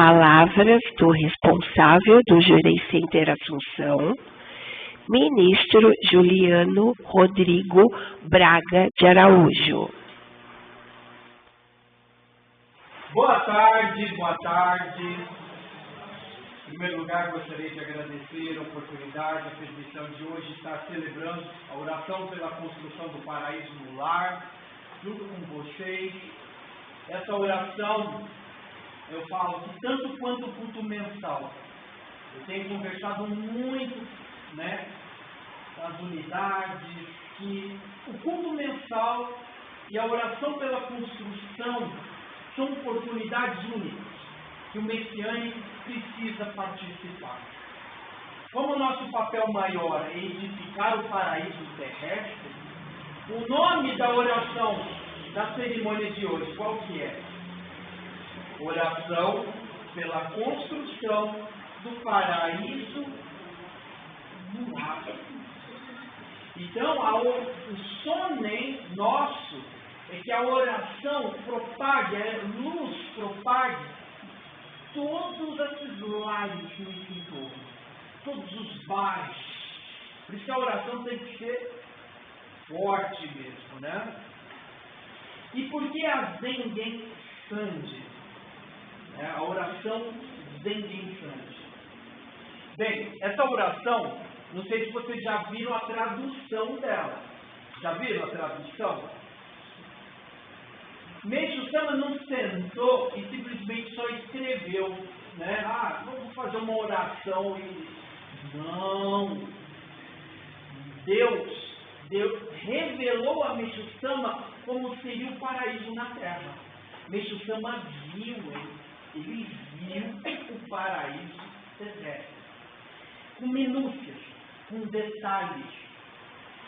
palavras do responsável do Jurex Center Assunção, ministro Juliano Rodrigo Braga de Araújo. Boa tarde, boa tarde. Em primeiro lugar, gostaria de agradecer a oportunidade, a permissão de hoje estar celebrando a oração pela construção do paraíso no lar, junto com vocês. Essa oração, eu falo que tanto quanto o culto mensal, eu tenho conversado muito, nas unidades, que o culto mensal e a oração pela construção são oportunidades únicas que o messiânico precisa participar. Como o nosso papel maior é edificar o paraíso terrestre, o nome da oração da cerimônia de hoje, qual que é? Oração pela construção do paraíso no lar. Então, o sonem nosso é que a oração propague, a luz propague todos esses lares no entorno, todos os bares. Por isso que a oração tem que ser forte mesmo, né? E por que a Zengen Sande? A oração Zengen Sande. Bem, essa oração, não sei se vocês já viram a tradução dela. Já viram a tradução? Meixo Sama não sentou e simplesmente só escreveu, vamos fazer uma oração e... Não! Deus revelou a Meixo Sama como seria o paraíso na terra. Meixo Sama viu, ele viu o paraíso terrestre. Com minúcias, com detalhes.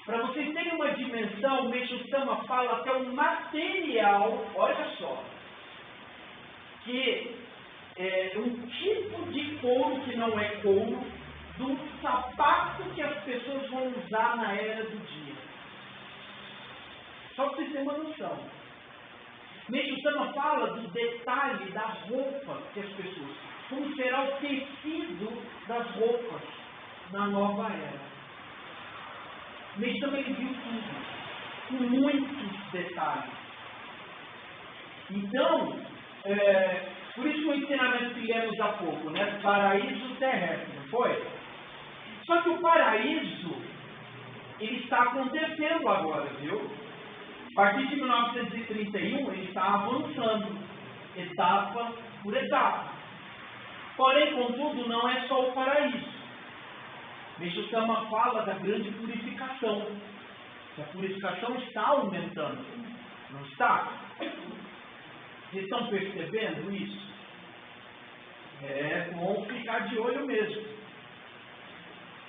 Para vocês terem uma dimensão, o Meixo Sama fala até o material, olha só, que é um tipo de couro que não é couro, do sapato que as pessoas vão usar na era do dia. Só para vocês terem uma noção. Meixo Sama fala do detalhe da roupa que as pessoas, como será o tecido das roupas na nova era. Meixo Sama viu tudo, com muitos detalhes. Então, por isso que o ensinamento que lemos há pouco, paraíso terrestre, não foi? Só que o paraíso, ele está acontecendo agora, viu? A partir de 1931, ele está avançando, etapa por etapa. Porém, contudo, não é só o paraíso. Meixo Sama fala da grande purificação. Que a purificação está aumentando. Não está? Vocês estão percebendo isso? É bom ficar de olho mesmo.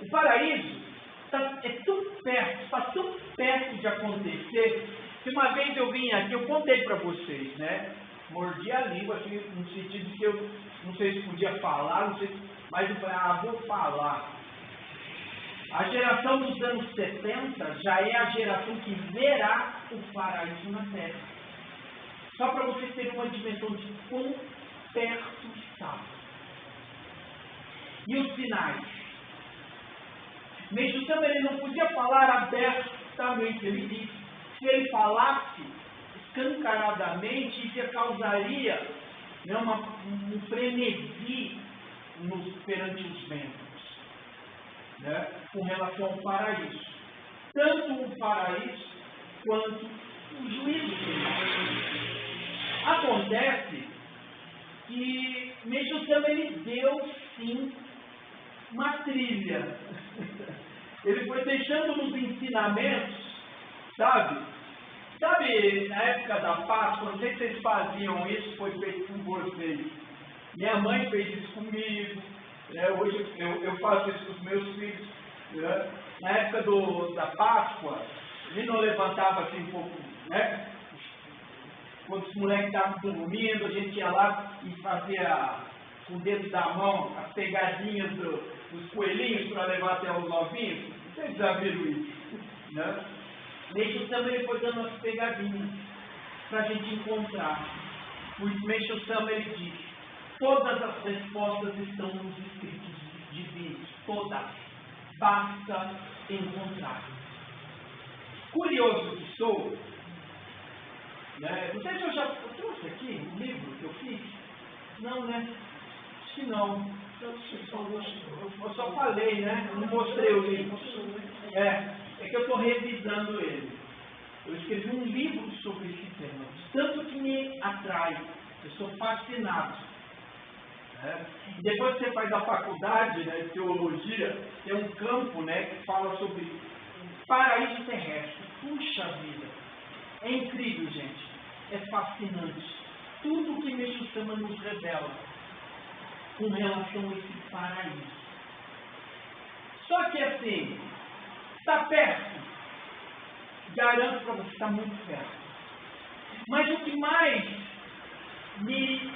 O paraíso está tão perto de acontecer, que uma vez eu vim aqui, eu contei para vocês, mordi a língua, assim, no sentido que eu não sei se podia falar, mas eu falei, vou falar. A geração dos anos 70 já é a geração que verá o paraíso na Terra. Só para vocês terem uma dimensão de quão perto está. E os sinais? Meixo Sama ele não podia falar abertamente. Ele disse, se ele falasse escancaradamente, isso causaria um frenesi perante os ventos. Com relação ao paraíso. Tanto o paraíso quanto o juízo final. Acontece que Meixo Sama ele deu sim uma trilha. Ele foi deixando nos ensinamentos, sabe na época da Páscoa, não sei se vocês faziam isso, foi feito com vocês. Minha mãe fez isso comigo. Hoje eu faço isso com os meus filhos. Na época da Páscoa, ele não levantava assim um pouco, Quando os moleques estavam dormindo, a gente ia lá e fazia com o dedo da mão as pegadinhas dos coelhinhos para levar até os ovinhos. Vocês já viram isso, Meixo Sama ele foi dando as pegadinhas para a gente encontrar. O Meixo Sama ele diz, Todas as respostas estão nos escritos divinos, todas. Basta encontrar. Curioso que sou, né? Não sei se eu trouxe aqui um livro que eu fiz. Não, né? Acho que não. Eu só falei, né? Eu não mostrei o livro. É que eu estou revisando ele. Eu escrevi um livro sobre esse tema, tanto que me atrai. Eu sou fascinado. E depois que você faz a faculdade, né, de teologia, tem um campo, né, que fala sobre paraíso terrestre. Puxa vida! É incrível, gente. É fascinante. Tudo que Meixo Sama nos revela com relação a esse paraíso. Só que assim, está perto. Garanto para você, está muito perto. Mas o que mais me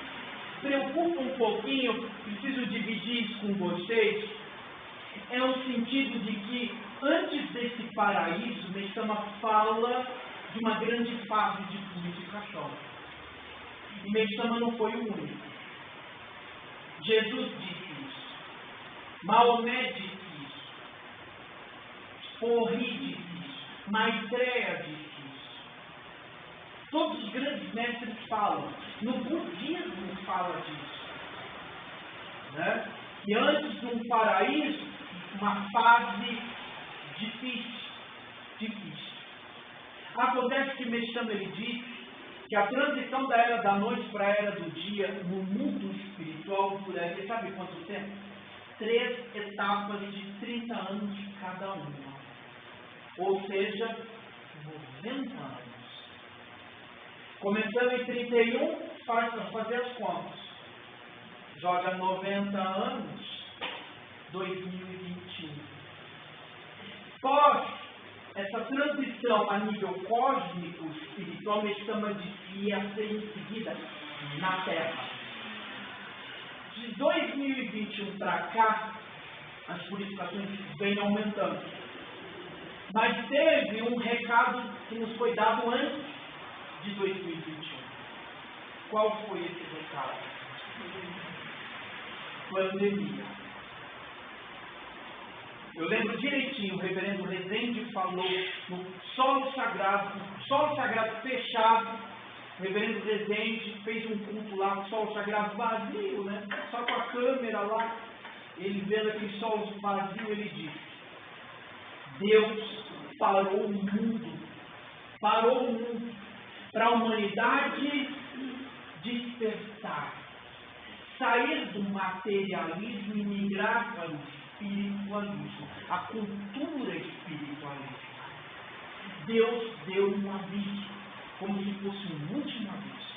preocupa um pouquinho, preciso dividir isso com vocês, é o sentido de que antes desse paraíso, Meixo Sama fala de uma grande fase de purificação. E Meixo Sama não foi o único. Jesus disse isso. Maomé disse isso. Porri disse isso. Maitreya disse isso. Todos os grandes mestres falam. No budismo fala disso. Né? E antes de um paraíso, uma fase difícil. Acontece que Meixo Sama ele disse que a transição da era da noite para a era do dia no mundo espiritual duraria, sabe quanto tempo? 3 etapas de 30 anos cada uma. Ou seja, 90 anos. Começando em 31, fazer as contas. Joga 90 anos, 2021. Pós essa transição a nível cósmico, espiritual, Meixo Sama disse que ia ser em seguida na Terra. De 2021 para cá, as purificações vêm aumentando. Mas teve um recado que nos foi dado antes de 2021. Qual foi esse recado? Pandemia. Eu lembro direitinho, o reverendo Rezende falou no solo sagrado fechado. O reverendo Rezende fez um culto lá, no solo sagrado vazio, né? Só com a câmera lá. Ele vendo aquele solo vazio, ele disse: Deus parou o mundo para a humanidade despertar, sair do materialismo e migrar para o espiritualismo, a cultura espiritualista. Deus deu um aviso, como se fosse um último aviso.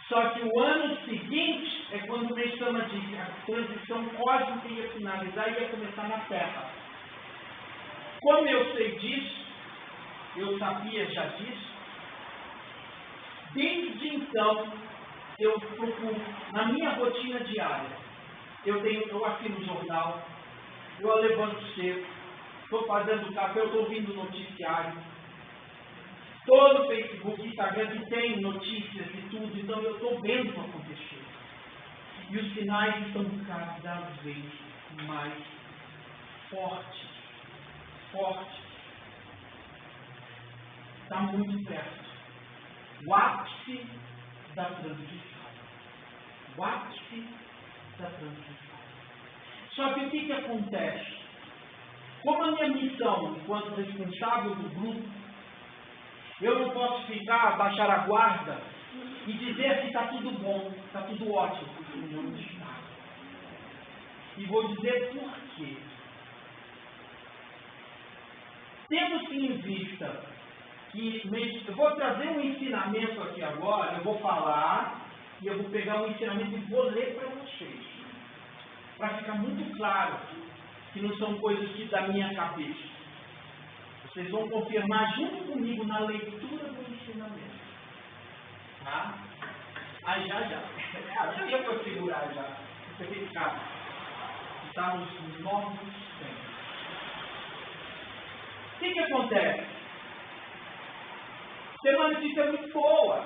Só que o ano seguinte é quando o Meixo Sama diz que a transição cósmica ia finalizar e ia começar na Terra. Como eu sei disso, eu sabia já disso, desde então eu procuro, na minha rotina diária, eu assino o jornal, eu levanto cedo, estou fazendo café, eu estou ouvindo noticiário, estou no Facebook, Instagram, que tem notícias e tudo, então eu estou vendo o que acontecer. E os sinais estão cada vez mais fortes. Está muito perto. O ápice da transição. Só que o que acontece? Como a minha missão, enquanto responsável do grupo, eu não posso baixar a guarda e dizer que está tudo bom, está tudo ótimo, porque não está. E vou dizer por quê. Tendo-se em vista que eu vou trazer um ensinamento aqui agora, eu vou falar e eu vou pegar um ensinamento e vou ler para vocês, para ficar muito claro que não são coisas que da minha cabeça. Vocês vão confirmar junto comigo na leitura do ensinamento. Tá? Aí já. Eu já vou segurar já. Você tem calma. Está nos novos tempos. O que acontece? Tem uma notícia muito boa.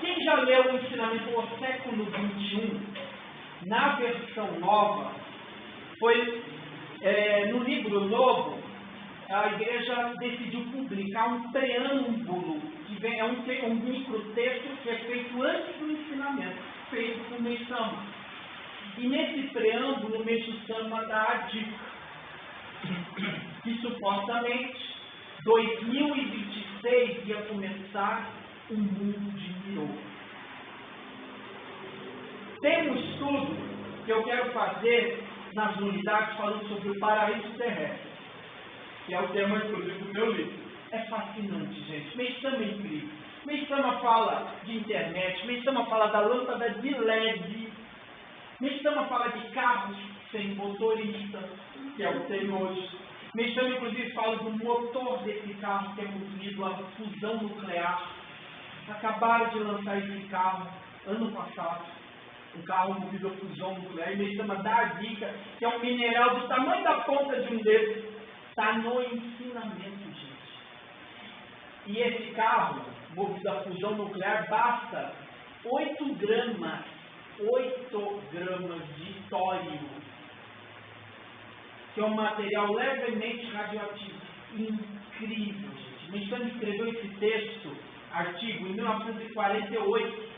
Quem já leu o ensinamento do século XXI, na versão nova, foi no livro novo, a igreja decidiu publicar um preâmbulo, que é um microtexto que é feito antes do ensinamento, feito por Meixo Sama. E nesse preâmbulo, o Meixo Sama dá a dica que supostamente 2026 ia começar um mundo de Mirô. Tem um estudo que eu quero fazer nas unidades falando sobre o paraíso terrestre, que é o tema exclusivo do meu livro. É fascinante, gente. Meixo Sama é incrível. Meixo Sama fala de internet, Meixo Sama fala da lâmpada de LED, Meixo Sama fala de carros sem motorista, que é o que tem hoje. Meixo Sama, inclusive, fala do motor desse carro, que é movido a fusão nuclear. Acabaram de lançar esse carro ano passado, um carro movido a fusão nuclear. E Meixo Sama dá a dica que é um mineral do tamanho da ponta de um dedo. Está no ensinamento, gente. E esse carro, movido a fusão nuclear, basta 8 gramas de tório, que é um material levemente radioativo. Incrível, gente. Meixo Sama escreveu esse texto, artigo, em 1948.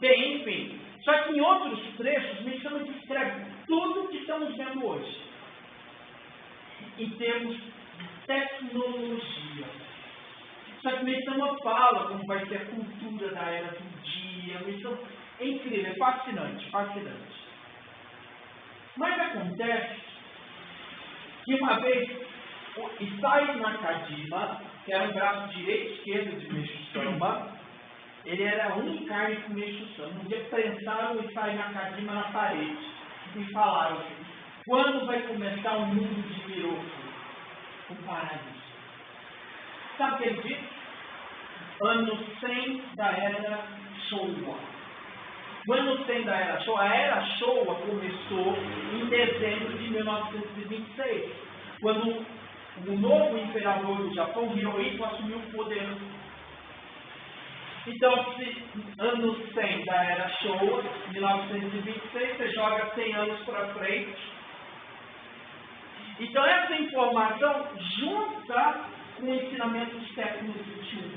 Bem, enfim. Só que em outros trechos, Meixo Sama descreve tudo o que estamos vendo hoje, em termos de tecnologia. Só que Meixo Sama fala como vai ser a cultura da era do dia. Meixo Sama é incrível, é fascinante, fascinante. Mas acontece que uma vez Isai Nakajima, que era o braço direito e esquerdo de Meixo Sama, ele era um carne com Meixo Sama. Um dia prensaram o Isai Nakajima na parede e falaram assim: quando vai começar o mundo de Miroku? O paraíso. Sabe o que ele disse? Ano 100 da era Showa. O ano 100 da era Showa, a era Showa começou em dezembro de 1926, quando o novo imperador do Japão, Hirohito, assumiu o poder. Então, ano 100 da era Showa, 1926, você joga 100 anos para frente. Então, essa informação junta com o ensinamento do século XXI.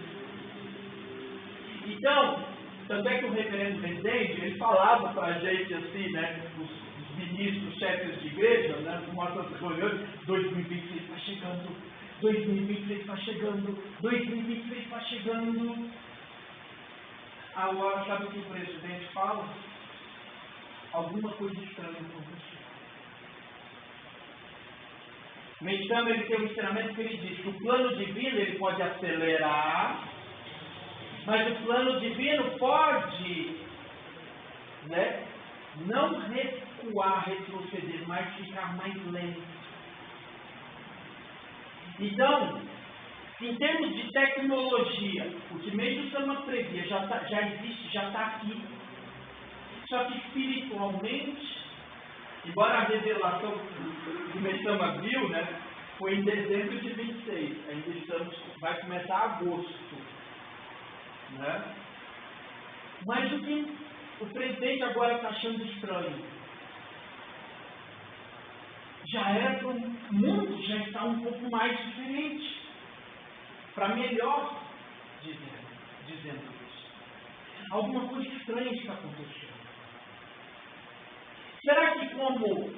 Então, tanto é que o reverendo Rezende, ele falava para a gente assim, né, os ministros, chefes de igreja, né, com nossas reuniões: 2026 está chegando, 2026 está chegando, 2026 está chegando. Agora, sabe o que o presidente fala? Alguma coisa estranha aconteceu. Meixo Sama, ele tem um ensinamento que ele diz que o plano divino ele pode acelerar, mas o plano divino pode, né, não recuar, retroceder, mas ficar mais lento. Então, em termos de tecnologia, o que Meixo Sama previa já existe, já está aqui. Só que espiritualmente, embora a revelação que Meixo Sama viu, né, foi em dezembro de 26, ainda vai começar agosto. Né? Mas o que o presidente agora está achando estranho? Já era para o mundo, já está um pouco mais diferente. Para melhor, dizendo isso. Alguma coisa estranha está acontecendo. Será que, como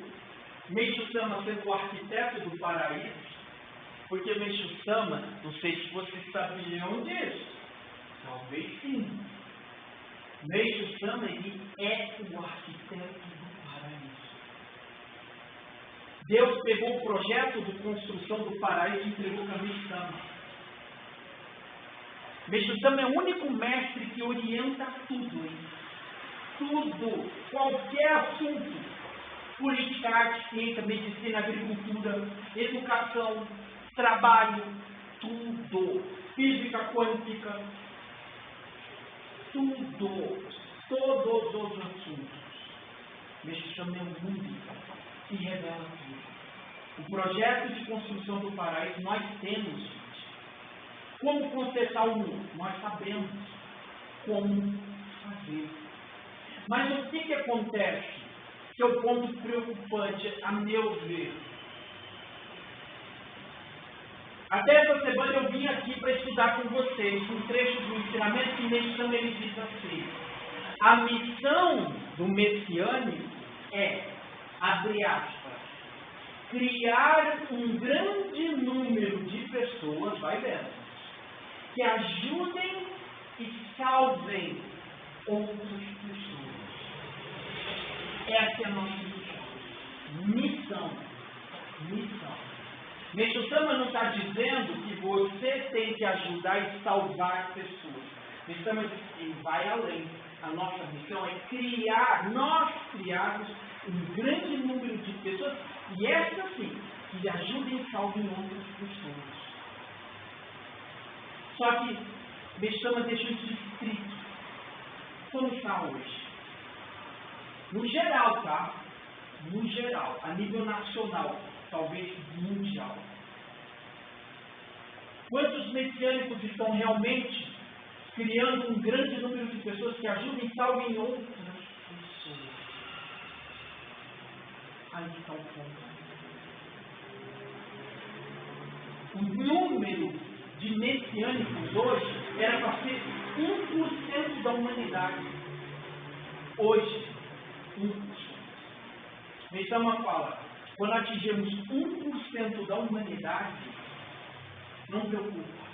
Meixo Sama sendo o arquiteto do paraíso, porque Meixo Sama, não sei se vocês sabiam disso, talvez sim. Meixo Sama, ele é o arquiteto do paraíso. Deus pegou o projeto de construção do paraíso e entregou para Meixo Sama. Meixo Sama é o único mestre que orienta tudo, hein? Tudo, qualquer assunto: política, arte, ciência, medicina, agricultura, educação, trabalho, tudo, física quântica, tudo, todos os assuntos. Meixo Sama é o único que revela tudo. O projeto de construção do paraíso nós temos, gente. Como consertar o mundo? Nós sabemos. como fazer. Mas o que acontece? Que é o ponto preocupante, a meu ver. Até essa semana eu vim aqui para estudar com vocês um trecho do ensinamento que Messião ele diz assim: a missão do messiânico é, abre aspas, criar um grande número de pessoas, vai vendo, que ajudem e salvem outras pessoas. Essa é a nossa missão. Missão. Meixo Sama não está dizendo que você tem que ajudar e salvar pessoas. Meixo Sama diz que vai além. A nossa missão é nós criarmos um grande número de pessoas, e essa sim, que ajudem e salvem outras pessoas. Só que Meixo Sama deixou isso escrito. Como está hoje? No geral, tá? No geral, a nível nacional, talvez mundial. Quantos messiânicos estão realmente criando um grande número de pessoas que ajudem e salvem outras pessoas? Aí está o ponto. O número de messiânicos hoje era para ser 1% da humanidade. Hoje, 1%. Meitama fala, quando atingirmos 1% da humanidade, não preocupa.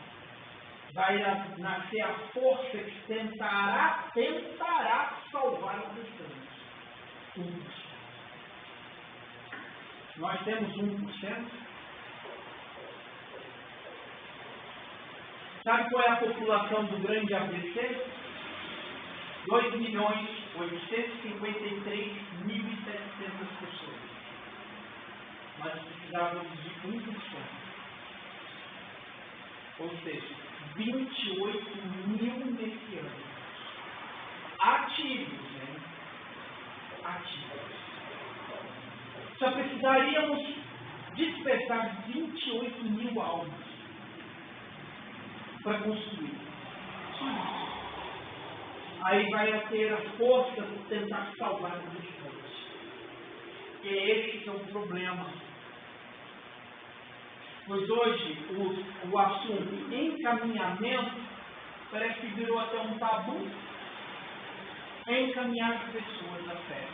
Vai nascer a força que tentará salvar os restantes. 1%. Nós temos 1%. Sabe qual é a população do grande ABC? 2.853.700 pessoas. Nós precisávamos de 1%. Ou seja, 28 mil messianos. Ativos, né? Ativos. Só precisaríamos despertar 28 mil almas para construir. Só isso. Aí vai ter a força de tentar salvar os outros. E esse que é o problema. Pois hoje o assunto encaminhamento parece que virou até um tabu. Encaminhar as pessoas à fé.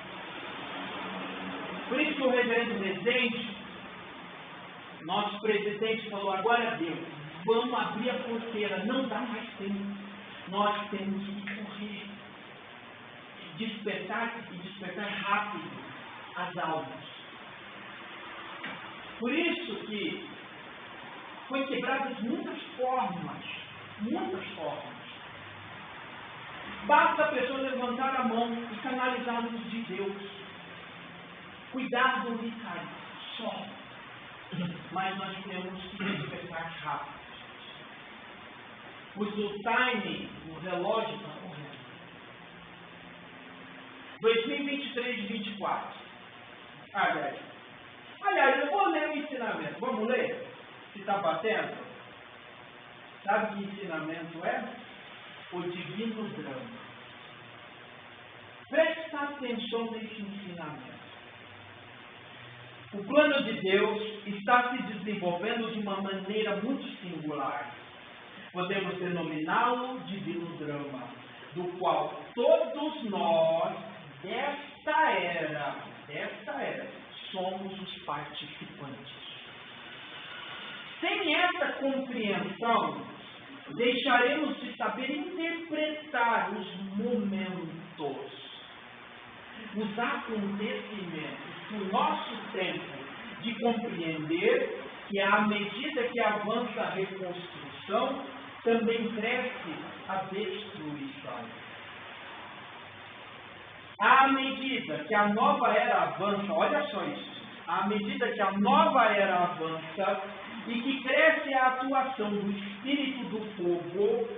Por isso que o reverendo Rezende, nosso presidente, falou: agora deu, vamos abrir a porteira, não dá mais tempo. Nós temos que correr, despertar rápido as almas. Por isso que foi quebradas muitas formas. Basta a pessoa levantar a mão e canalizar a luz de Deus. Cuidar do vicário, só. Mas nós temos que despertar rápido. Pois o timing, o relógio está correndo. 2023 e 2024. Aliás, eu vou ler o ensinamento. Vamos ler? Se está batendo? Sabe que ensinamento é? O divino drama. Presta atenção nesse ensinamento. O plano de Deus está se desenvolvendo de uma maneira muito singular. Podemos denominá-lo divino drama, do qual todos nós, desta era, somos os participantes. Sem essa compreensão, deixaremos de saber interpretar os momentos, os acontecimentos do nosso tempo, de compreender que à medida que avança a reconstrução, também cresce a destruição. À medida que a nova era avança, olha só isso, à medida que a nova era avança e que cresce a atuação do espírito do fogo,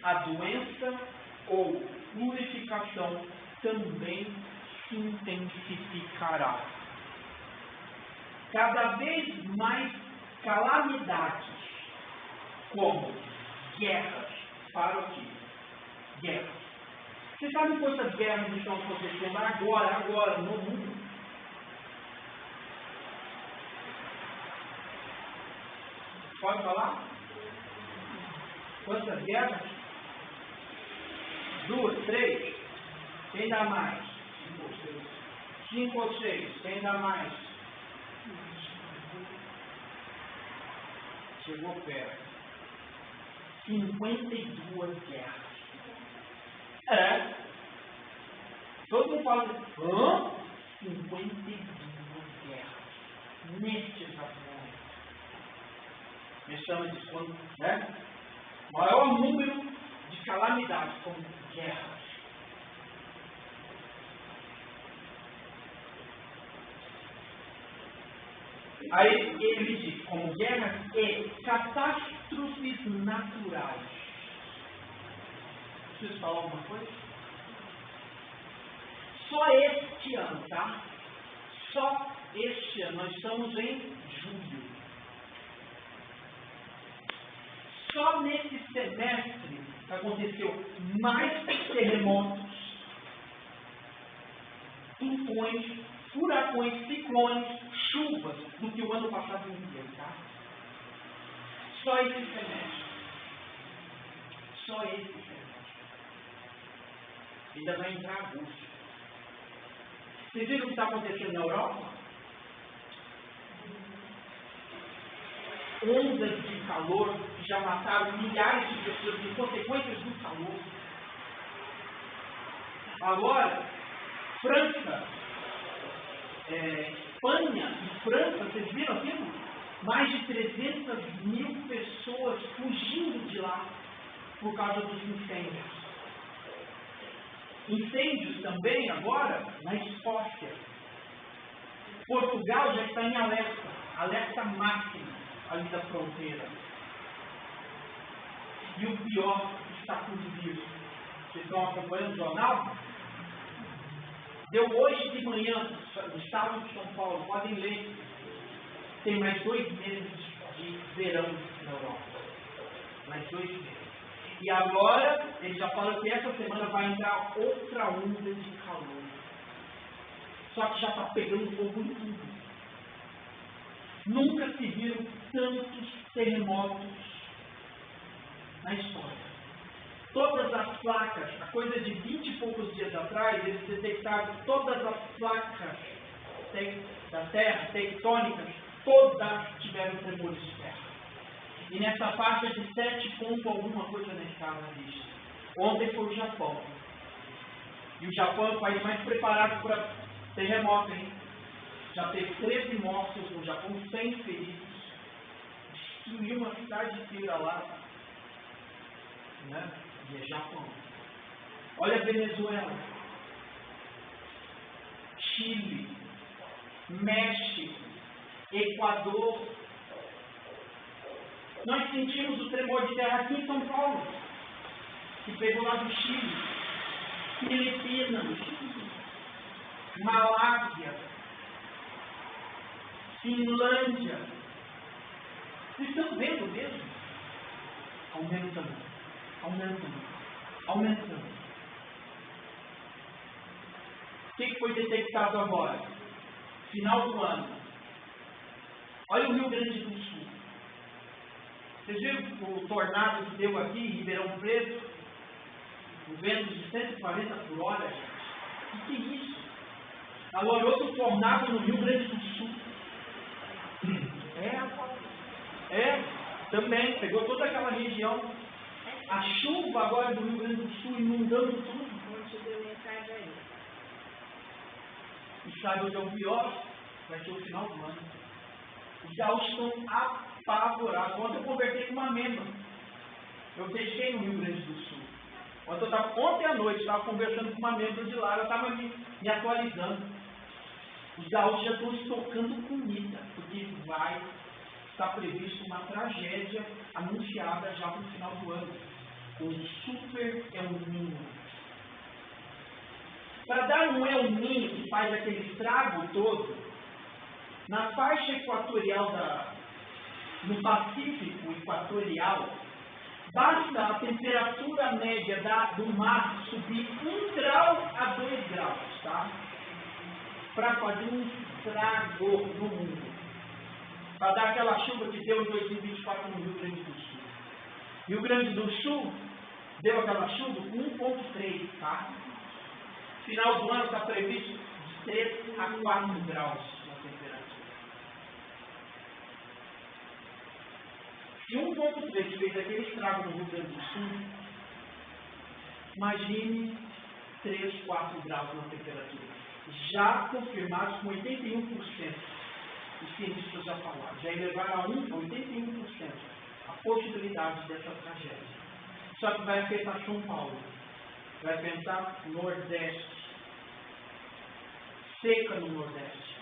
a doença ou purificação também se intensificará. Cada vez mais calamidades, como guerras, para o quê? guerras. Você sabe quantas guerras estão acontecendo agora, no mundo? Pode falar? Quantas guerras? 2, 3? Quem dá mais? 5 ou 6? Quem dá mais? Chegou perto. 52 guerras. É. Todo mundo fala, 52 guerras. Neste exato momento. Me chama de quando, né? Maior número de calamidades como guerras. Aí ele diz, como guerras e catástrofes naturais. Preciso falar alguma coisa? Só este ano, tá? Só este ano, nós estamos em julho. Só nesse semestre aconteceu mais terremotos, tufões, furacões, ciclones, chuvas do que o ano passado inteiro, tá? Só esse semestre. Só esse semestre. Ainda vai entrar agosto. Vocês viram o que está acontecendo na Europa? Ondas de calor que já mataram milhares de pessoas em consequências do calor. Agora, França, Espanha e França, vocês viram aquilo? Mais de 300 mil pessoas fugindo de lá por causa dos incêndios. Incêndios também agora na Escócia. Portugal já está em alerta máximo ali da fronteira. E o pior está por vir. Vocês estão acompanhando o jornal? Deu hoje de manhã no estado de São Paulo, podem ler. Tem mais 2 meses de verão na Europa. Mais 2 meses. E agora, ele já fala que essa semana vai entrar outra onda de calor. Só que já está pegando fogo em tudo. Nunca se viram tantos terremotos na história. Todas as placas, a coisa de 20 e poucos dias atrás, eles detectaram todas as placas da Terra, tectônicas, todas tiveram tremores de terra. E nessa faixa de 7 ponto alguma coisa na escala disso. Ontem foi o Japão. E o Japão é o país mais preparado para terremoto, hein? Já teve 13 mortos no Japão, 100 feridos. Destruiu uma cidade inteira lá. Né? E é Japão. Olha a Venezuela. Chile. México. Equador. Nós sentimos o tremor de terra aqui em São Paulo, que pegou lá do Chile, Filipinas, Malásia, Finlândia. Vocês estão vendo mesmo? Aumentando, aumentando, aumentando. O que foi detectado agora? Final do ano. Olha o Rio Grande do Sul. Vocês viram o tornado que deu aqui em Ribeirão Preto? O vento de 140 por hora, gente. O que é isso? Agora outro tornado no Rio Grande do Sul. Também. Pegou toda aquela região. A chuva agora do Rio Grande do Sul inundando tudo. Não te deu mensagem aí. E sabe o que é o pior? Vai ser o final do ano. Os gaúchos estão apavorados. Ontem eu conversei com uma membra. Eu pesquei no Rio Grande do Sul. Ontem à noite, estava conversando com uma membra de lá. Eu estava me atualizando. Os gaúchos já estão estocando comida, porque vai estar previsto uma tragédia anunciada já para o final do ano. Um super El Niño. Para dar um El Niño que faz aquele estrago todo, na faixa equatorial no Pacífico equatorial, Basta a temperatura média do mar subir 1 grau a 2 graus, tá? Para fazer um estrago no mundo. Para dar aquela chuva que deu em 2024 no Rio Grande do Sul. Rio Grande do Sul deu aquela chuva com 1,3, tá? Final do ano está previsto de 3 a 4 graus na temperatura. Se 1,3 fez aquele estrago no Rio Grande do Sul, imagine 3, 4 graus na temperatura. Já confirmados com 81%. Os cientistas já falaram. Já elevaram a 81% a possibilidade dessa tragédia. Só que vai afetar São Paulo. Vai afetar o Nordeste. Seca no Nordeste.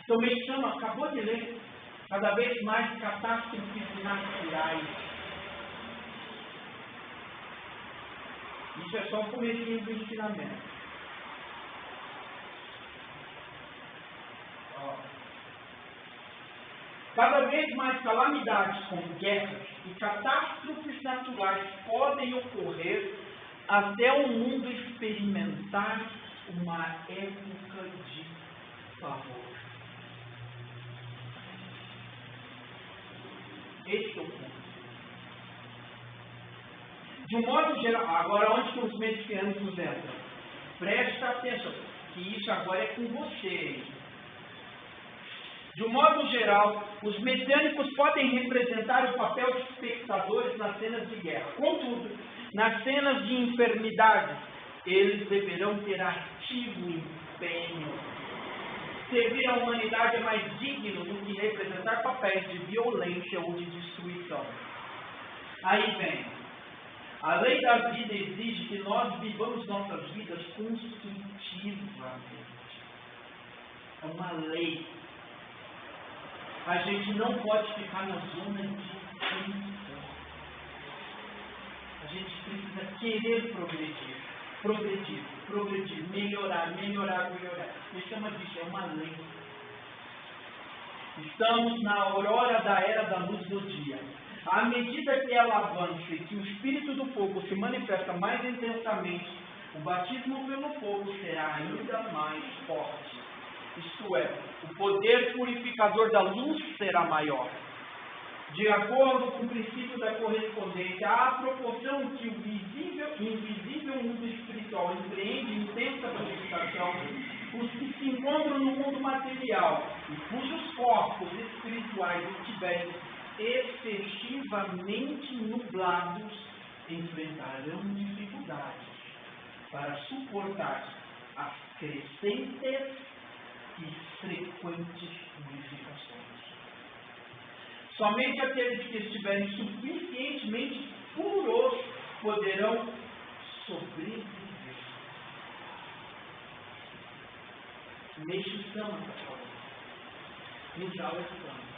Então, me chama, acabou de ler, cada vez mais catástrofes naturais. Isso é só o comecinho do ensinamento. Cada vez mais calamidades como guerras e catástrofes naturais podem ocorrer até o mundo experimentar uma época de pavor. Esse é o ponto. De um modo geral, agora onde que os messiânicos entram? Preste atenção, que isso agora é com vocês. De um modo geral, os messiânicos podem representar o papel de espectadores nas cenas de guerra. Contudo, nas cenas de enfermidade, eles deverão ter ativo empenho. Servir a humanidade é mais digno do que representar papéis de violência ou de destruição. Aí vem. A lei da vida exige que nós vivamos nossas vidas construtivamente. É uma lei. A gente não pode ficar na zona de confort. A gente precisa querer progredir, melhorar. Me chama disso, é uma lei. Estamos na aurora da era da luz do dia. À medida que ela avança e que o espírito do fogo se manifesta mais intensamente, o batismo pelo fogo será ainda mais forte. Isto é, o poder purificador da luz será maior. De acordo com o princípio da correspondência, à proporção que o invisível mundo espiritual empreende intensa purificação, os que se encontram no mundo material e cujos corpos espirituais estiverem excessivamente nublados, enfrentarão dificuldades para suportar as crescentes e frequentes purificações. Somente aqueles que estiverem suficientemente puros poderão sobreviver. Neste Sama está falando. Ninjal Sama.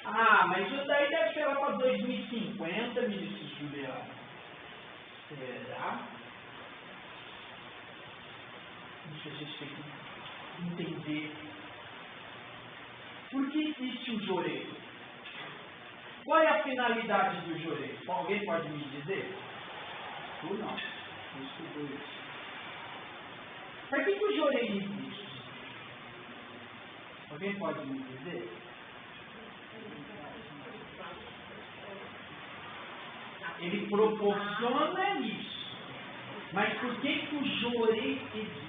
Ah, mas isso daí deve ser lá para 2050, ministro Juliano. Será? Isso a gente tem que entender. Por que existe o jorei? Qual é a finalidade do jorei? Alguém pode me dizer? Tu não. Eu estudo isso. Para que o jorei existe? Alguém pode me dizer? Ele proporciona isso. Mas por que o jorei existe?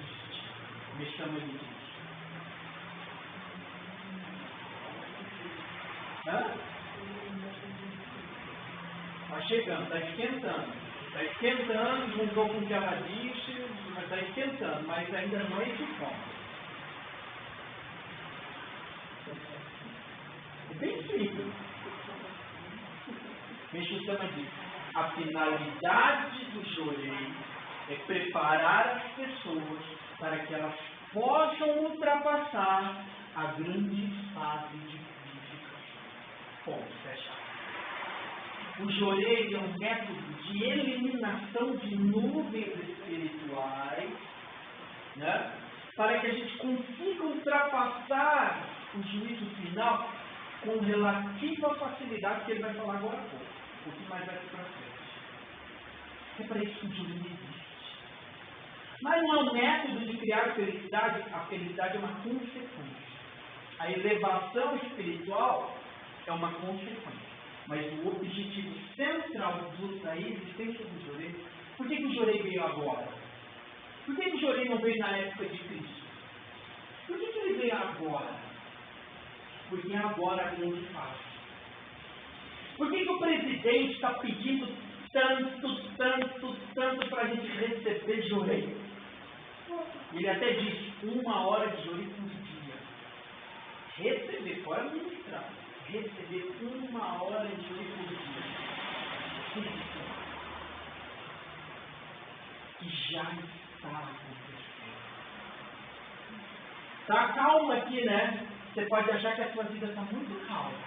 Me chama de isso. Está chegando, está esquentando. Está esquentando, juntou com o que ela disse, mas está esquentando, mas ainda não é esse o ponto. É bem simples. Mexo chama disso. A finalidade do jorei é preparar as pessoas para que elas possam ultrapassar a grande fase de purificação. Ponto, fechado. O jorei é um método de eliminação de nuvens espirituais, né, para que a gente consiga ultrapassar o juízo final com relativa facilidade, que ele vai falar agora há pouco, um pouquinho mais daqui para frente. É para isso que o juízo existe. Mas não é um método de criar a felicidade é uma consequência. A elevação espiritual é uma consequência. Mas o objetivo central da existência do Jorei, por que o Jorei veio agora? Por que o Jorei não veio na época de Cristo? Por que ele veio agora? Porque agora a grande fase. Por que o presidente está pedindo tanto para a gente receber Jorei? Ele até disse 1 hora de Jorei por dia. Receber, fora ministrar. Receber 1 hora de Jorei por dia. Que já está acontecendo. Tá calma aqui, né? Você pode achar que a sua vida está muito calma.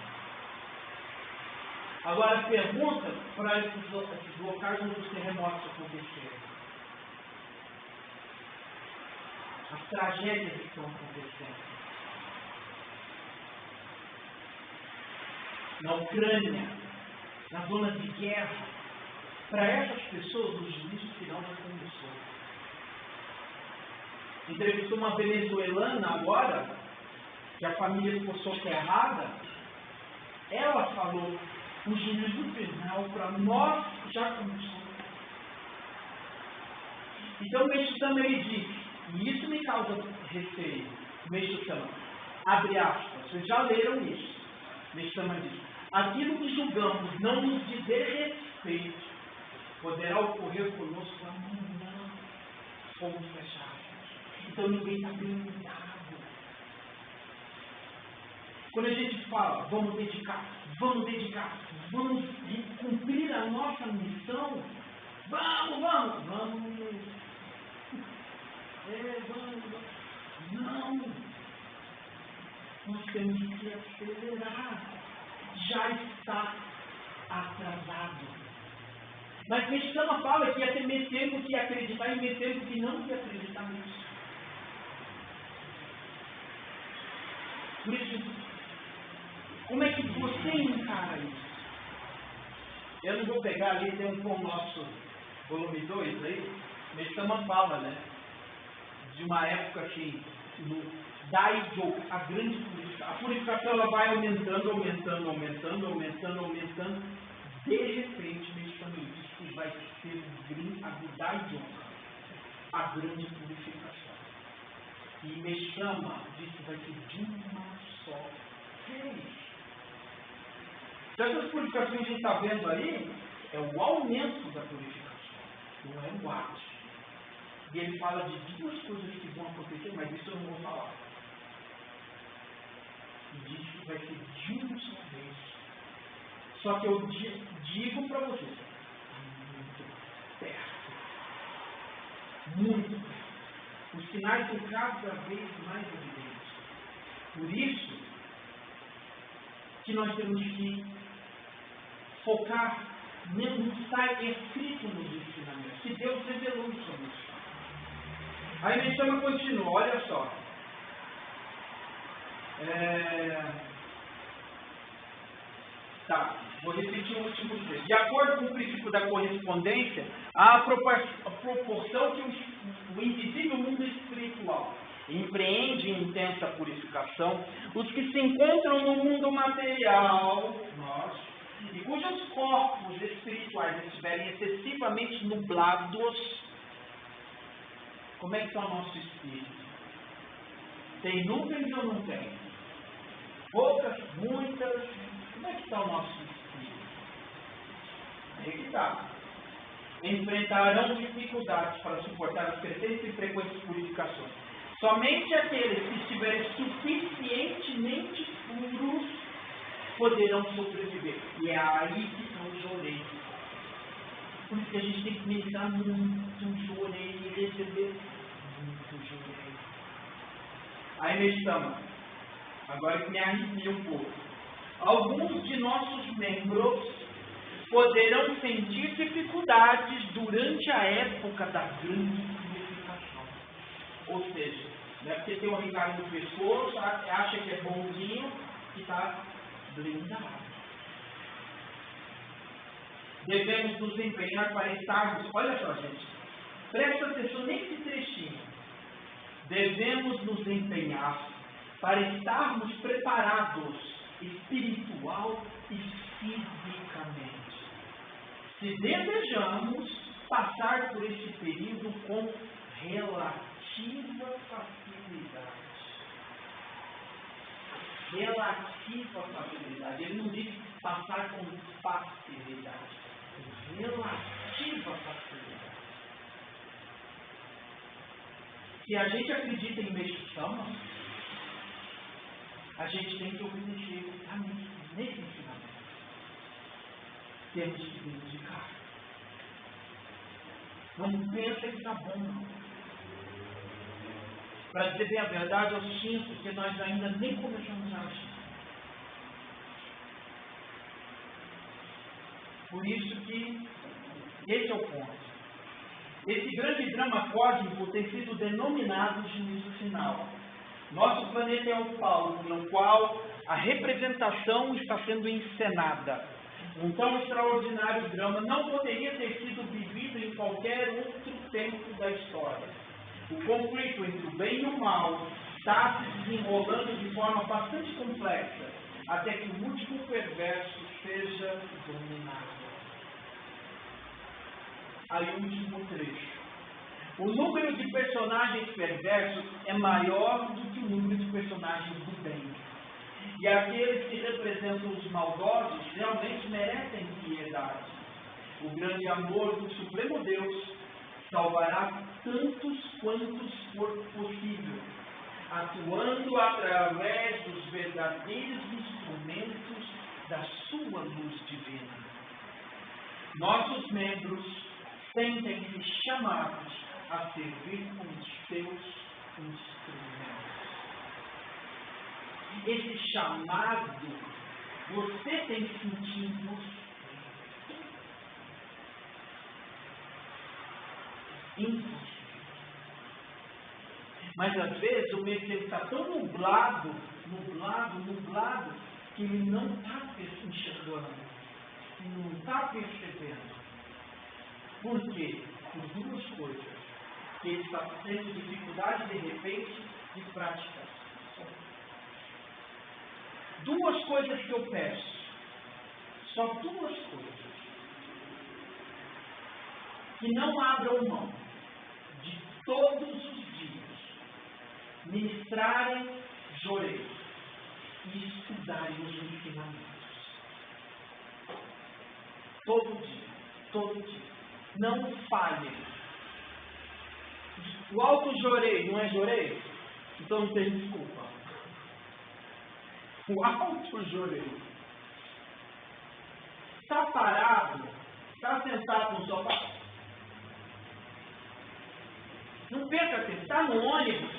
Agora pergunta para esses locais onde os terremotos aconteceram. As tragédias que estão acontecendo. Na Ucrânia, nas zonas de guerra, para essas pessoas o juízo final já começou. Entrevistou uma venezuelana agora, que a família ficou soterrada. Ela falou, o juízo final para nós já começou. Então o Meixo Sama ele disse, e isso me causa receio. O Meixo Sama, abre aspas, vocês já leram isso. O Meixo Sama diz, aquilo que julgamos não nos dizer respeito, poderá ocorrer conosco amanhã. Fomos fechados. Então ninguém está blindado. Quando a gente fala, vamos dedicar, vamos cumprir a nossa missão, vamos. Não. Nós temos que acelerar. Já está atrasado. Mas Meixo-sama fala que ia ter meio tempo que ia acreditar e meio tempo que não ia acreditar nisso. Por isso, como é que você encara isso? Eu não vou pegar ali, tem um Pão Nosso, volume 2 aí, Meixo-sama fala, né? De uma época que no Daijo, a grande purificação, a purificação ela vai aumentando. De repente, Meixo-sama diz que vai ser o Daijo, a grande purificação. E Meixo-sama diz que vai ser de uma só vez. Então, essas purificações que a gente está vendo aí é o aumento da purificação, não é o ato. E ele fala de 2 coisas que vão acontecer, mas isso eu não vou falar. E diz que vai ser de uma só vez. Só que eu digo para vocês, muito perto. Muito perto. Os sinais são cada vez mais evidentes. Por isso que nós temos que focar no que está escrito nos ensinamentos, que Deus revelou sobre isso. Aí Meixo-sama continua, olha só. Vou repetir o último trecho. De acordo com o princípio da correspondência, há a proporção que o invisível mundo espiritual empreende intensa purificação, os que se encontram no mundo material, nós, e cujos corpos espirituais estiverem excessivamente nublados. Como é que está o nosso espírito? Tem nuvens ou não tem? Poucas, muitas? Como é que está o nosso espírito? Aí que está. Enfrentarão dificuldades para suportar as crescentes e frequentes purificações. Somente aqueles que estiverem suficientemente puros poderão sobreviver. E é aí que estão os Jorei. Por isso que a gente tem que ministrar muito Jorei e receber muito Jorei. Aí Meixo-sama, agora que me arrepia um pouco. Alguns de nossos membros poderão sentir dificuldades durante a época da grande purificação. Ou seja, não é porque tem um Ricardo no pescoço, acha que é bonzinho, que está blindado. Devemos nos empenhar para estarmos, olha só, gente, presta atenção nesse trechinho. Devemos nos empenhar para estarmos preparados espiritual e fisicamente, se desejamos passar por esse período com relativa facilidade. Relativa facilidade. Ele não diz passar com facilidade. Relativa facilidade. Se a gente acredita em Meshama, a gente tem que obedecer nesse ensinamento. Temos que dedicar. Não pensa que está bom, não. Para dizer bem a verdade, eu sinto que nós ainda nem começamos a agir. Por isso que esse é o ponto. Esse grande drama cósmico tem sido denominado juízo final. Nosso planeta é um palco no qual a representação está sendo encenada. Um tão extraordinário drama não poderia ter sido vivido em qualquer outro tempo da história. O conflito entre o bem e o mal está se desenrolando de forma bastante complexa, até que o último perverso seja dominado. Aí o último trecho. O número de personagens perversos é maior do que o número de personagens do bem. E aqueles que representam os maldosos realmente merecem piedade. O grande amor do Supremo Deus salvará tantos quantos for possível, atuando através dos verdadeiros instrumentos da sua luz divina. Nossos membros sentem-se chamados a servir como seus instrumentos. Esse chamado, você tem sentido impossível. Mas às vezes o meu ser está tão nublado, que ele não está enxergando, não está percebendo. Por quê? Por duas coisas. Que ele está tendo dificuldade de repente de prática. Duas coisas que eu peço. Só duas coisas. Que não abram mão de todos os dias ministrarem Jorei e estudarem os ensinamentos. Todo dia. Não falhem. O alto Jorei não é Jorei? Então não tem desculpa. O alto Jorei. Está parado? Está sentado no sofá? Não perca tempo. Está no ônibus?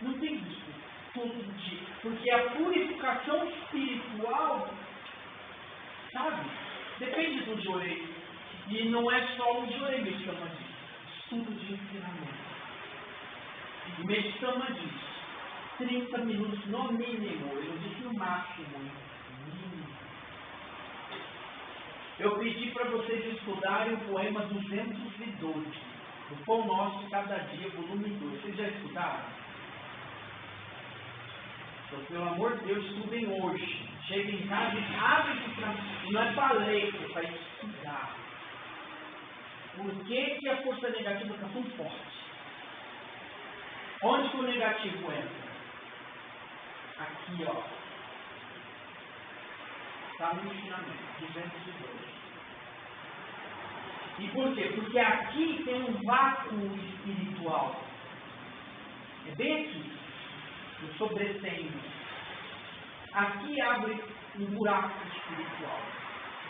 Não tem desculpa. Todo dia. Porque a purificação espiritual, sabe? Depende do Jorei. E não é só o Jorei, Meshama diz. Estudo de ensinamento. O Meshama diz 30 minutos no mínimo. Eu disse no máximo. Mínimo. Eu pedi para vocês estudarem o poema 212. O Pão Nosso Cada Dia, volume 2. Vocês já estudaram? Então, pelo amor de Deus, estudem hoje. Chega em casa e abre e não é para ler, é para estudar. Por que a força negativa está tão forte? Onde que o negativo entra? Aqui, ó. Está no ensinamento, 212. E por quê? Porque aqui tem um vácuo espiritual. É bem aqui, no sobrecenho. Aqui abre um buraco espiritual.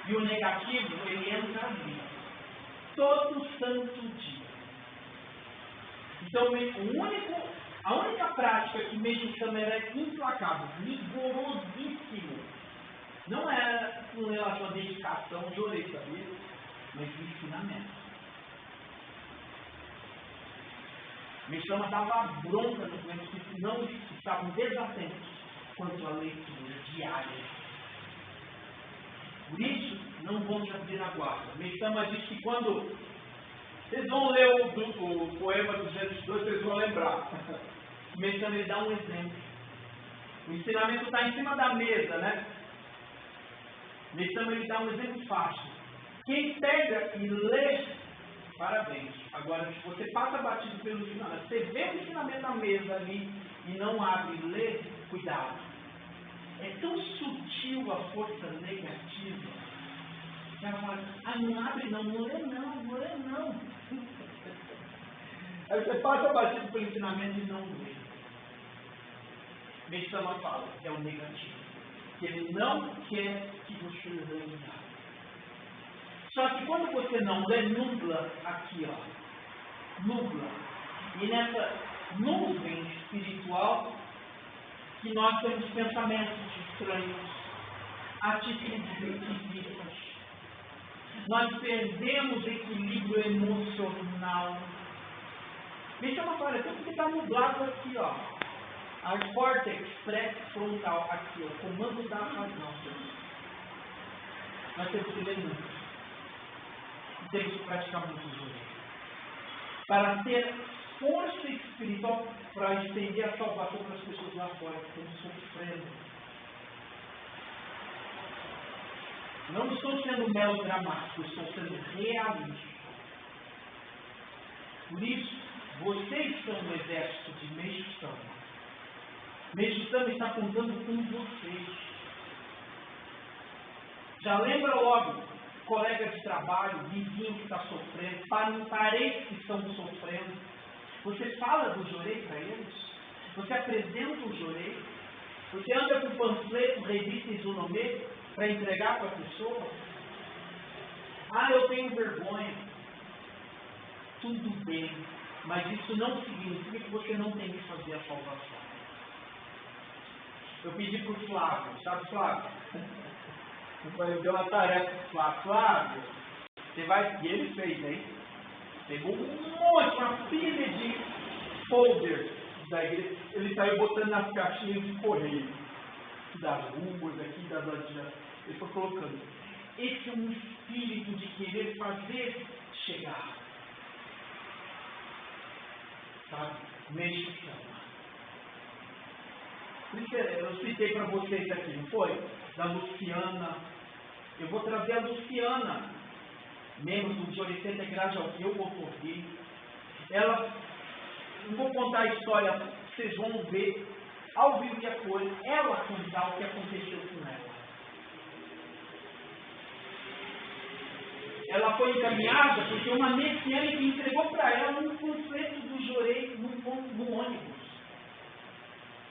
E o negativo, ele entra ali. Todo santo dia. Então, a única prática que Meshama era implacável, rigorosíssimo, não era com relação à dedicação de orelha, sabia? Mas de ensinamento. Meshama dava bronca nos clientes que não estavam desatentos. quanto à leitura diária. Por isso, não vamos abrir a guarda. Meitama diz que quando vocês vão ler o poema 202, vocês vão lembrar. Meitama ele dá um exemplo. O ensinamento está em cima da mesa, né? Meitama ele dá um exemplo fácil. Quem pega e lê, parabéns. Agora, se você passa batido pelo ensinamento, você vê o ensinamento na mesa ali e não abre e lê, cuidado. É tão sutil a força negativa que ela fala, não abre não lê não. Aí você passa batido pelo ensinamento e não lê. Meitama fala, é o negativo. Que ele não quer que você leia nada. Só que quando você não lê, nubla aqui, ó. Nubla. E nessa nuvem espiritual, que nós temos pensamentos estranhos, atitudes esquisitas. Nós perdemos equilíbrio emocional. Deixa eu falar, tudo que está nublado aqui, ó. A córtex pré-frontal, aqui, o comando da razão. Nós temos que ler muito. Temos que praticar muito hoje. Para ter força espiritual para estender a salvação para as pessoas lá fora que estão sofrendo. Não estou sendo melodramático, estou sendo realista. Por isso, vocês são um exército de Meishu-sama. Meishu-sama está contando com vocês. Já lembra logo, colega de trabalho, vizinho que está sofrendo, parentes que estão sofrendo. Você fala do Jorei para eles? Você apresenta o Jorei? Você anda com panfleto, revista e Zunomê para entregar para a pessoa? Eu tenho vergonha. Tudo bem, mas isso não significa que você não tem que fazer a salvação. Eu pedi para o Flávio, sabe Flávio? Eu dei uma tarefa para o Flávio, você vai, e ele fez, hein? Pegou uma pilha de folders da igreja, ele saiu botando nas caixinhas de correio, das ruas aqui, das adiantas, ele foi colocando. Esse é um espírito de querer fazer chegar. Sabe? Meishu-sama. Eu citei para vocês aqui, não foi? Da Luciana. Eu vou trazer a Luciana, membro do Jorei Integrado ao que eu ocorri. Ela, não vou contar a história, vocês vão ver ao vivo e a cor, ela contar o que aconteceu com ela. Ela foi encaminhada porque uma messiânica entregou para ela um panfleto do Jorei no ônibus.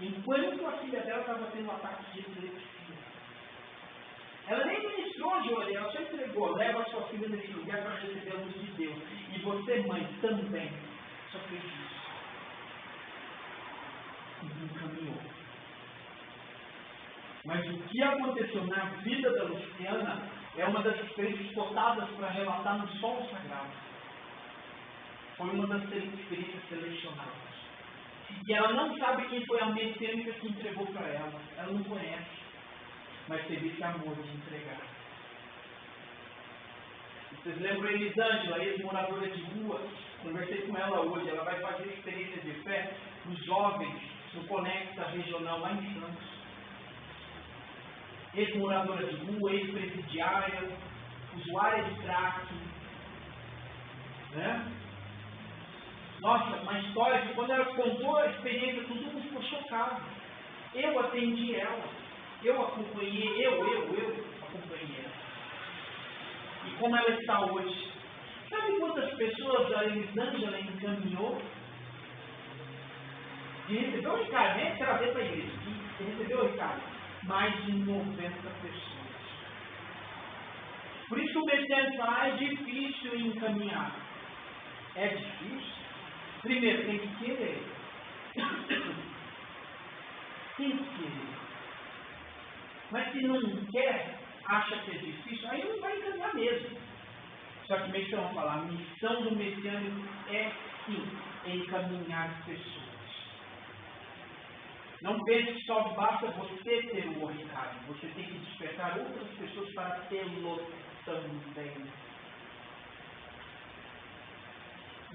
Enquanto a filha dela estava tendo um ataque de epilepsia. Ela nem ministrou o Jorei, ela só entregou. Leva a sua filha nesse lugar para receber a luz de Deus. E você, mãe, também só fez isso. E encaminhou. Mas o que aconteceu na vida da Luciana é uma das experiências cotadas para relatar no Sol Sagrado. Foi uma das experiências selecionadas. E ela não sabe quem foi a messiânica que entregou para ela. Ela não conhece. Mas teve esse amor de entregar. Vocês lembram a Elisângela, ex-moradora de rua? Conversei com ela hoje. Ela vai fazer experiência de fé nos jovens no Conecta Regional lá em Santos. Ex-moradora de rua, ex-presidiária, usuária de crack. Né? Nossa, uma história que quando ela contou a experiência, todo mundo ficou chocado. Eu atendi ela. Eu acompanhei, eu acompanhei ela. E como ela está hoje? Sabe quantas pessoas a Elisângela encaminhou? E recebeu o recado, nem trazer para a igreja. E recebeu o recado. Mais de 90 pessoas. Por isso o messiânico fala, é difícil encaminhar. É difícil? Primeiro, tem que querer. Tem que querer. Mas se não quer, acha que é difícil, aí não vai encaminhar mesmo. Só que meio que vão falar, a missão do messiânico é sim, encaminhar pessoas. Não pense que só basta você ter o oricário. Você tem que despertar outras pessoas para tê-lo também.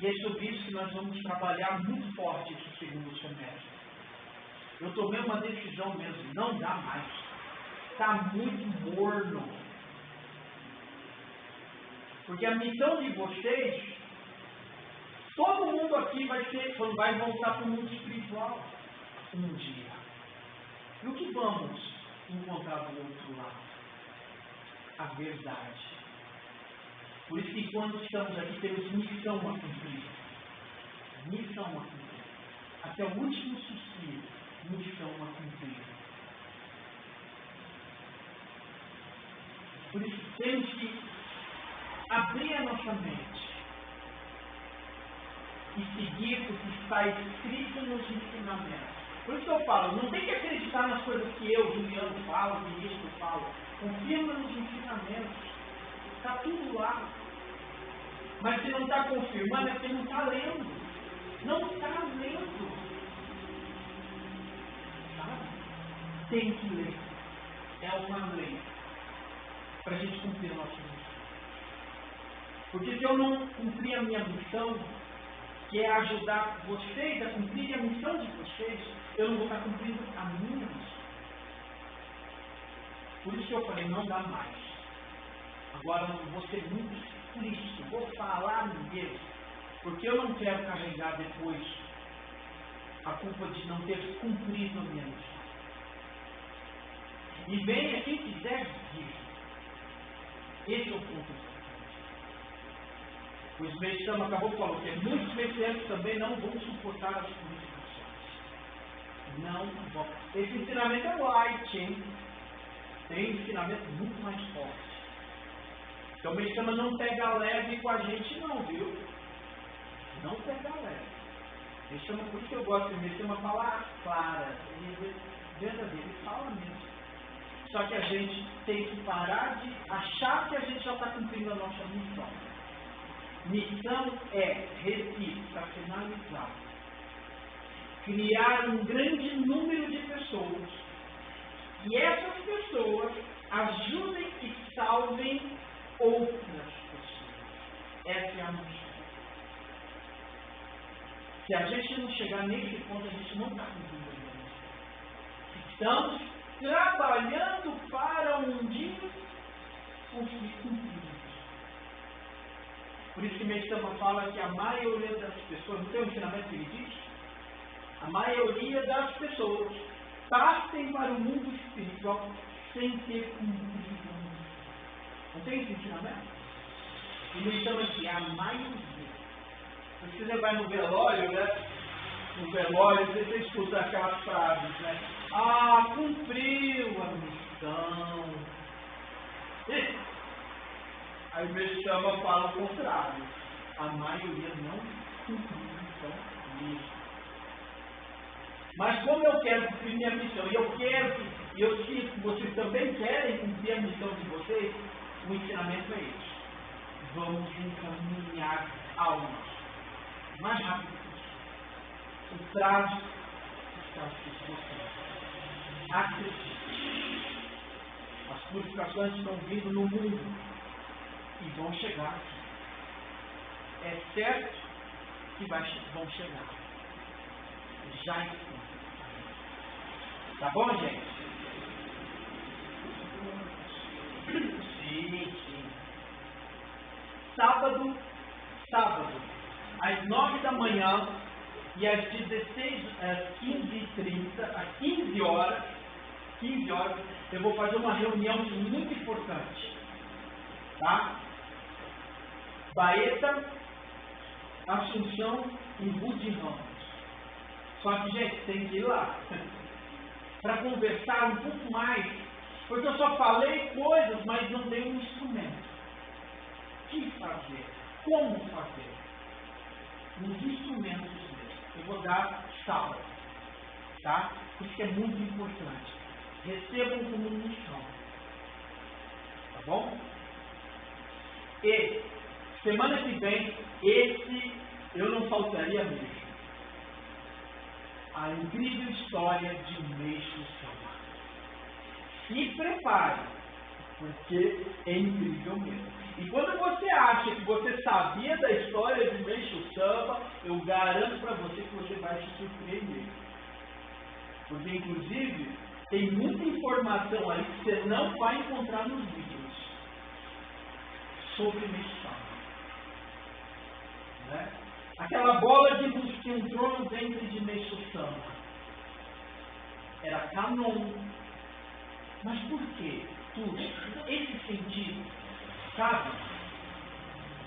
E é sobre isso que nós vamos trabalhar muito forte esse segundo semestre. Eu tomei uma decisão mesmo, não dá mais. Está muito morno. Porque a missão de vocês, todo mundo aqui vai voltar para o mundo espiritual um dia. E o que vamos encontrar do outro lado? A verdade. Por isso que quando estamos aqui temos missão a cumprir. Missão a cumprir. Até o último suspiro, missão a cumprir. Por isso temos que abrir a nossa mente e seguir o que está escrito nos ensinamentos. Por isso que eu falo, não tem que acreditar nas coisas que eu, Juliano, falo, Ministro, falo. Confia nos ensinamentos. Está tudo lá. Mas se não está confirmando, é porque não está lendo. Não está lendo. Sabe? Tem que ler. É uma lei. Para a gente cumprir a nossa missão. Porque se eu não cumprir a minha missão, que é ajudar vocês a cumprir a missão de vocês, eu não vou estar cumprindo a minha missão. Por isso que eu falei, não dá mais. Agora eu vou ser muito explícito, vou falar mesmo, porque eu não quero carregar depois a culpa de não ter cumprido a minha missão. E venha quem quiser vir. Esse é o ponto importante. O Smith acabou de falar que muitos messianos também não vão suportar as purificações. Não vão. Esse ensinamento é light, hein? Tem ensinamento muito mais forte. Então o Messias não pega leve com a gente não, viu? Não pega leve. Por isso que eu gosto de Messias falar clara. Ele é verdadeiro, ele fala mesmo. Só que a gente tem que parar de achar que a gente já está cumprindo a nossa missão. Missão é, repito, para finalizar, criar um grande número de pessoas. E essas pessoas ajudem e salvem outras pessoas. Essa é a missão. Se a gente não chegar nesse ponto, a gente não está cumprindo a missão. Estamos trabalhando para um dia conseguir cumprir. Por isso que Messias fala que a maioria das pessoas, não tem um ensinamento que ele diz? A maioria das pessoas partem para o mundo espiritual sem ter cumprido. Não tem esse ensinamento? E Messias aqui, a maioria. Se você vai no velório, né? No velório, você escuta aquelas frases, né? Ah, cumpriu a missão. Aí o Messias fala o contrário. A maioria não cumpriu a missão mesmo. Mas como eu quero cumprir minha missão, e eu sinto que vocês também querem cumprir a missão de vocês, o ensinamento é esse. Vamos encaminhar almas. Mais rápido possível. O prazo está de vocês. Acredite. As purificações estão vindo no mundo e vão chegar aqui. É certo que vão chegar. Já estão. Tá bom, gente? Sim. Sábado, às 9 da manhã e às 15h30, às 15 horas, eu vou fazer uma reunião muito importante. Tá? Baeta, Assunção e Budi Ramos. Só que, gente, tem que ir lá para conversar um pouco mais, porque eu só falei coisas, mas não dei um instrumento. O que fazer? Como fazer? Nos instrumentos mesmo. Eu vou dar sábado. Tá? Por isso que é muito importante. Recebam como missão. Tá bom? E semana que vem, esse eu não faltaria mesmo. a incrível história de Meixo Sama. Se prepare, porque é incrível mesmo. E quando você acha que você sabia da história de Meixo Sama, eu garanto para você que você vai se surpreender. Porque, inclusive, tem muita informação aí que você não vai encontrar nos livros sobre Meixo Sama. Né? Aquela bola de luz que entrou no ventre de Meixo Sama era Canon. Mas por que tudo? Esse sentido, sabe?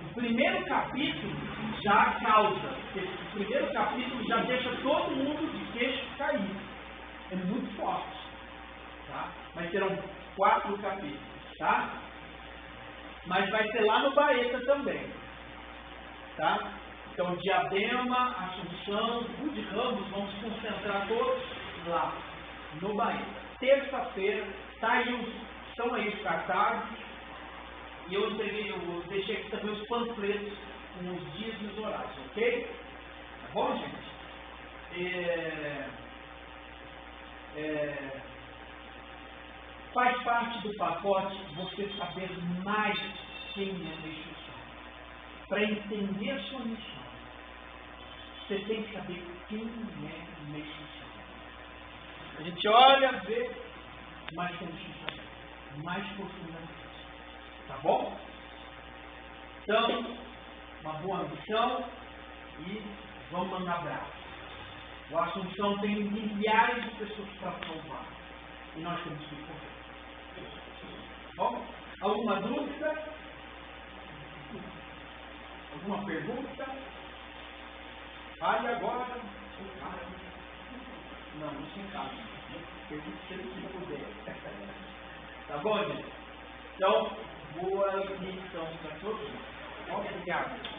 O primeiro capítulo já causa. O primeiro capítulo já deixa todo mundo de queixo caído. É muito forte. Tá? Mas serão 4 capítulos. Tá? Mas vai ser lá no Baeta também. Tá? Então, Diadema, Assunção, Rude Ramos vão se concentrar todos lá no Baeta. Terça-feira, estão aí os cartazes. E eu deixei aqui também os panfletos com os dias e os horários, ok? Tá bom, gente? Faz parte do pacote você saber mais quem é Meixo Sama. Para entender a sua missão, você tem que saber quem é Meixo Sama. A gente olha, vê, mas tem que saber mais profundamente. Tá bom? Então, uma boa missão e vamos mandar abraço. O Assunção tem milhares de pessoas para salvar e nós temos que correr. Bom, alguma dúvida? Alguma pergunta? Fale agora. Não, não se encaixa. Pergunte sempre que puder. Tá bom, gente? Então, boa missão para todos. Obrigado.